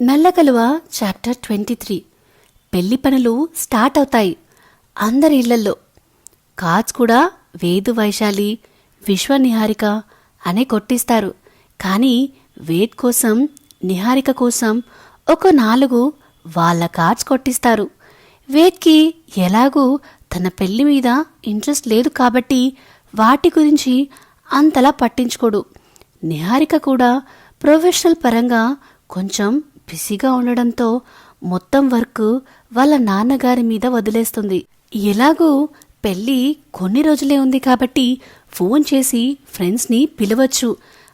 నల్లకలువ chapter 23. పెళ్లి పనులు start అవుతాయి అందరి ఇళ్లల్లో. కార్డ్స్ కూడా వేద్, వైశాలి, విశ్వ, నిహారిక అనే కొట్టిస్తారు. కానీ వేద్ కోసం, నిహారిక కోసం ఒక 4 వాళ్ళ కార్డ్స్ కొట్టిస్తారు. వేద్కి ఎలాగూ తన పెళ్లి మీద ఇంట్రెస్ట్ లేదు కాబట్టి వాటి గురించి అంతలా పట్టించుకోడు. నిహారిక కూడా ప్రొఫెషనల్ పరంగా కొంచెం బిజీగా ఉండడంతో మొత్తం వర్క్ వాళ్ళ నాన్నగారి మీద వదిలేస్తుంది. ఎలాగూ పెళ్ళి కొన్ని రోజులే ఉంది కాబట్టి ఫోన్ చేసి ఫ్రెండ్స్ని పిలవచ్చు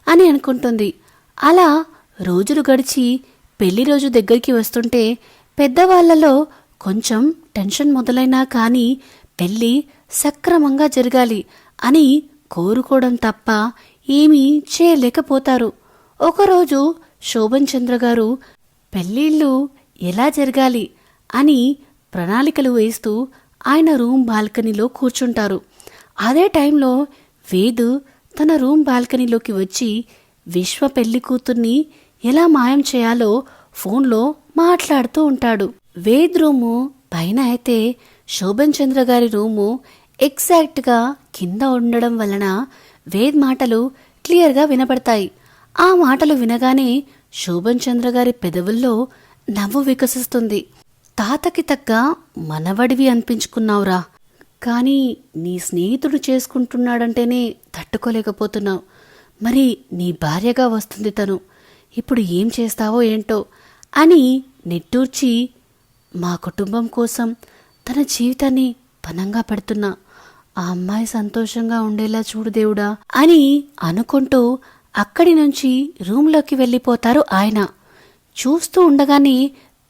అని అనుకుంటుంది. అలా రోజులు గడిచి పెళ్లి రోజు దగ్గరికి వస్తుంటే పెద్దవాళ్లలో కొంచెం టెన్షన్ మొదలైనా కానీ పెళ్ళి సక్రమంగా జరగాలి అని కోరుకోవడం తప్ప ఏమీ చేయలేకపోతారు. ఒకరోజు శోభన్ చంద్ర గారు పెళ్ళిళ్ళు ఎలా జరగాలి అని ప్రణాళికలు వేస్తూ ఆయన రూమ్ బాల్కనీలో కూర్చుంటారు. అదే టైంలో వేద్ తన రూమ్ బాల్కనీలోకి వచ్చి విశ్వ పెళ్లి కూతుర్ని ఎలా మాయం చేయాలో ఫోన్లో మాట్లాడుతూ ఉంటాడు. వేద్ రూము పైన అయితే శోభన్ చంద్ర గారి రూము ఎగ్జాక్ట్గా కింద ఉండడం వలన వేద్ మాటలు క్లియర్గా వినపడతాయి. ఆ మాటలు వినగానే శోభన్ చంద్ర గారి పెదవుల్లో నవ్వు వికసిస్తుంది. తాతకి తగ్గ మనవడివి అనిపించుకున్నావురా, కానీ నీ స్నేహితుడు చేసుకుంటున్నాడంటేనే తట్టుకోలేకపోతున్నావు. మరి నీ భార్యగా వస్తుంది తను, ఇప్పుడు ఏం చేస్తావో ఏంటో అని నిట్టూర్చి, మా కుటుంబం కోసం తన జీవితాన్ని పణంగా పెడుతున్నా, ఆ అమ్మాయి సంతోషంగా ఉండేలా చూడు దేవుడా అని అనుకుంటూ అక్కడి నుంచి రూంలోకి వెళ్ళిపోతారు ఆయన. చూస్తూ ఉండగానే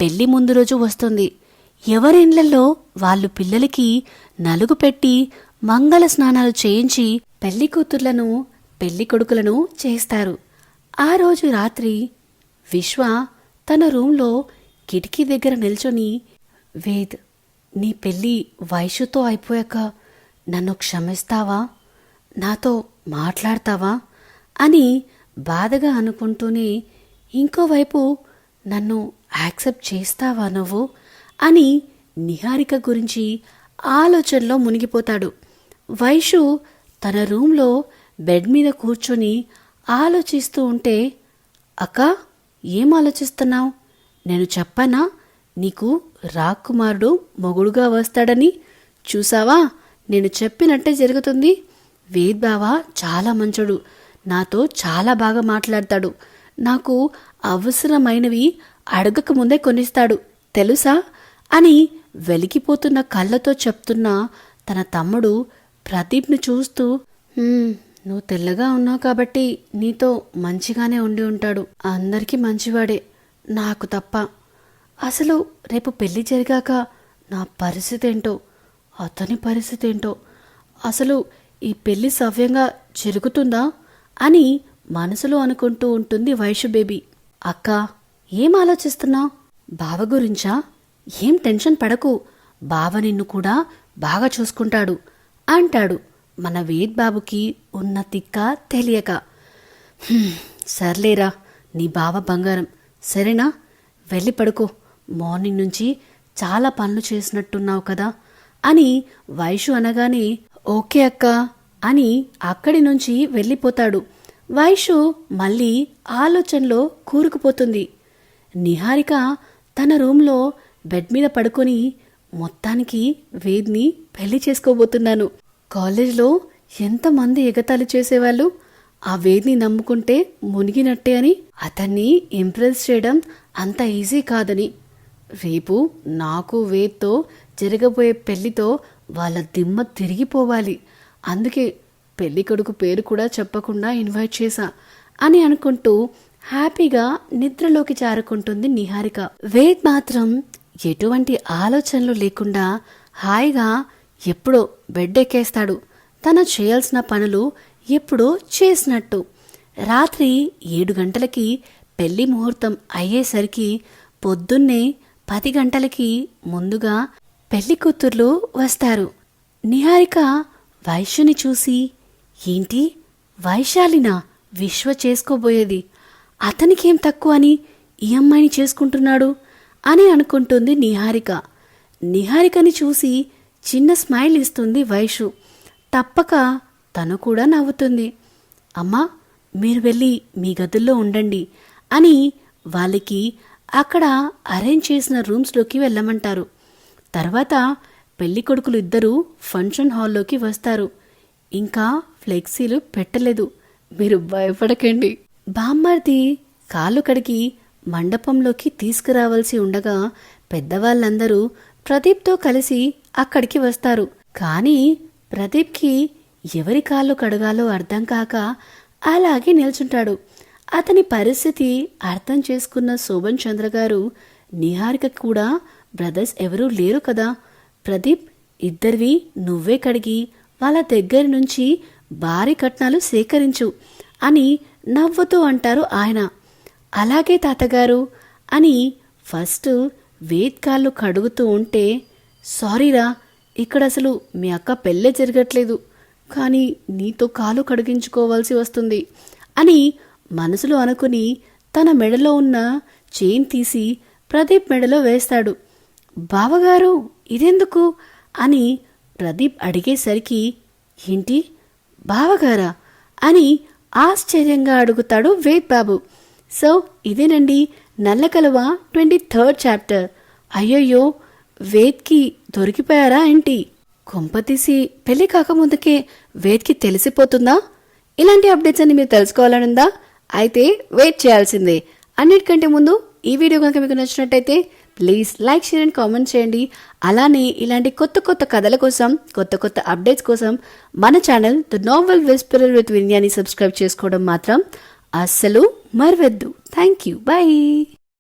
పెళ్లి ముందు రోజు వస్తుంది. ఎవరిళ్లలో వాళ్ళు పిల్లలకి నలుగు పెట్టి మంగళ స్నానాలు చేయించి పెళ్లి కూతుర్లను, పెళ్లి కొడుకులను చేస్తారు. ఆ రోజు రాత్రి విశ్వ తన రూంలో కిటికీ దగ్గర నిల్చొని, వేద్, నీ పెళ్లి వైషుతో అయిపోయాక నన్ను క్షమిస్తావా, నాతో మాట్లాడతావా అని బాధగా అనుకుంటూనే, ఇంకోవైపు నన్ను యాక్సెప్ట్ చేస్తావా నువ్వు అని నిహారిక గురించి ఆలోచనలో మునిగిపోతాడు. వైషు తన రూంలో బెడ్ మీద కూర్చొని ఆలోచిస్తూ ఉంటే, అక్క, ఏం ఆలోచిస్తున్నావు? నేను చెప్పనా నీకు రాకుమారుడు మొగుడుగా వస్తాడని? చూసావా, నేను చెప్పినట్టే జరుగుతుంది. వేద్ బావ చాలా మంచోడు, నాతో చాలా బాగా మాట్లాడతాడు, నాకు అవసరమైనవి అడగక ముందే కొనిస్తాడు తెలుసా అని వెలిగిపోతున్న కళ్ళతో చెప్తున్న తన తమ్ముడు ప్రదీప్ను చూస్తూ, నువ్వు తెల్లగా ఉన్నావు కాబట్టి నీతో మంచిగానే ఉండి ఉంటాడు, అందరికీ మంచివాడే, నాకు తప్ప. అసలు రేపు పెళ్లి జరిగాక నా పరిస్థితి ఏంటో, అతని పరిస్థితి ఏంటో, అసలు ఈ పెళ్లి సవ్యంగా జరుగుతుందా అని మనసులో అనుకుంటూ ఉంటుంది వైషు బేబీ. అక్క, ఏం ఆలోచిస్తున్నావు? బావ గురించా? ఏం టెన్షన్ పడకు, బావ నిన్ను కూడా బాగా చూసుకుంటాడు అంటాడు మన వేద్ బాబుకి ఉన్న తిక్క తెలియక. సర్లేరా, నీ బావ బంగారం, సరేనా? వెళ్ళి పడుకో, మార్నింగ్ నుంచి చాలా పనులు చేసినట్టున్నావు కదా అని వైషు అనగానే, ఓకే అక్క అని అక్కడి నుంచి వెళ్ళిపోతాడు. వైషు మళ్ళీ ఆలోచనలో కూరుకుపోతుంది. నిహారిక తన రూంలో బెడ్ మీద పడుకొని, మొత్తానికి వేద్ని పెళ్లి చేసుకోబోతున్నాను, కాలేజ్లో ఎంతమంది ఎగతాళి చేసేవాళ్ళు, ఆ వేద్ని నమ్ముకుంటే మునిగినట్టే అని, అతన్ని ఇంప్రెస్ చేయడం అంత ఈజీ కాదని, రేపు నాకు వేద్తో జరగబోయే పెళ్లితో వాళ్ళ దిమ్మ తిరిగిపోవాలి, అందుకే పెళ్లి కొడుకు పేరు కూడా చెప్పకుండా ఇన్వైట్ చేశా అని అనుకుంటూ హ్యాపీగా నిద్రలోకి జారుకుంటుంది నిహారిక. వేద్ మాత్రం ఎటువంటి ఆలోచనలు లేకుండా హాయిగా ఎప్పుడో బెడ్ ఎక్కేస్తాడు. తను చేయాల్సిన పనులు ఎప్పుడో చేసినట్టు. రాత్రి 7 గంటలకి పెళ్లి ముహూర్తం అయ్యేసరికి పొద్దున్నే 10 గంటలకి ముందుగా పెళ్లి కూతుర్లు వస్తారు. నిహారిక వైశ్యుని చూసి, ఏంటి, వైశాలినా విశ్వ చేసుకోబోయేది, అతనికేం తక్కువ అని ఈ అమ్మాయిని చేసుకుంటున్నాడు అని అనుకుంటుంది నిహారిక. నిహారికని చూసి చిన్న స్మైల్ ఇస్తుంది వైషు. తప్పక తను కూడా నవ్వుతుంది. అమ్మా, మీరు వెళ్ళి మీ గదుల్లో ఉండండి అని వాళ్ళకి అక్కడ అరేంజ్ చేసిన రూమ్స్లోకి వెళ్ళమంటారు. తర్వాత పెళ్ళికొడుకులు ఇద్దరూ ఫంక్షన్ హాల్లోకి వస్తారు. ఇంకా ఫ్లెక్సీలు పెట్టలేదు, మీరు భయపడకండి. బామ్మర్ది కాళ్ళు కడిగి మండపంలోకి తీసుకురావాల్సి ఉండగా పెద్దవాళ్ళందరూ ప్రదీప్తో కలిసి అక్కడికి వస్తారు. కానీ ప్రదీప్కి ఎవరి కాళ్ళు కడగాలో అర్థం కాక అలాగే నిల్చుంటాడు. అతని పరిస్థితి అర్థం చేసుకున్న శోభన్ చంద్ర గారు, నిహారిక కూడా బ్రదర్స్ ఎవరూ లేరు కదా, ప్రదీప్ ఇద్దరివి నువ్వే కడిగి వాళ్ళ దగ్గర నుంచి భారీ కట్నాలు సేకరించు అని నవ్వుతూ అంటారు ఆయన. అలాగే తాతగారు అని ఫస్ట్ వేద్ కాళ్ళు కడుగుతూ ఉంటే, సారీరా, ఇక్కడ అసలు మీ అక్క పెళ్ళే జరగట్లేదు, కానీ నీతో కాలు కడిగించుకోవాల్సి వస్తుంది అని మనసులో అనుకుని తన మెడలో ఉన్న చైన్ తీసి ప్రదీప్ మెడలో వేస్తాడు. బావగారు ఇదెందుకు అని ప్రదీప్ అడిగేసరికి, ఏంటి బావగారా అని ఆశ్చర్యంగా అడుగుతాడు వేద్ బాబు. సో ఇదేనండి నల్లకలువ 23rd చాప్టర్. అయ్యయ్యో, వేద్కి దొరికిపోయారా ఏంటి? కొంపతీసి పెళ్లి కాకముందుకే వేద్కి తెలిసిపోతుందా? ఇలాంటి అప్డేట్స్ అన్ని మీరు తెలుసుకోవాలనుందా? అయితే వెయిట్ చేయాల్సిందే. అన్నిటికంటే ముందు ఈ వీడియో కనుక మీకు నచ్చినట్టయితే please like, share and comment చేయండి. అలానే ఇలాంటి కొత్త కొత్త కథల కోసం, కొత్త కొత్త అప్డేట్స్ కోసం మన channel the novel whisperer with విన్యాని సబ్స్క్రైబ్ చేసుకోవడం మాత్రం అస్సలు మరవద్దు. Thank you. బై.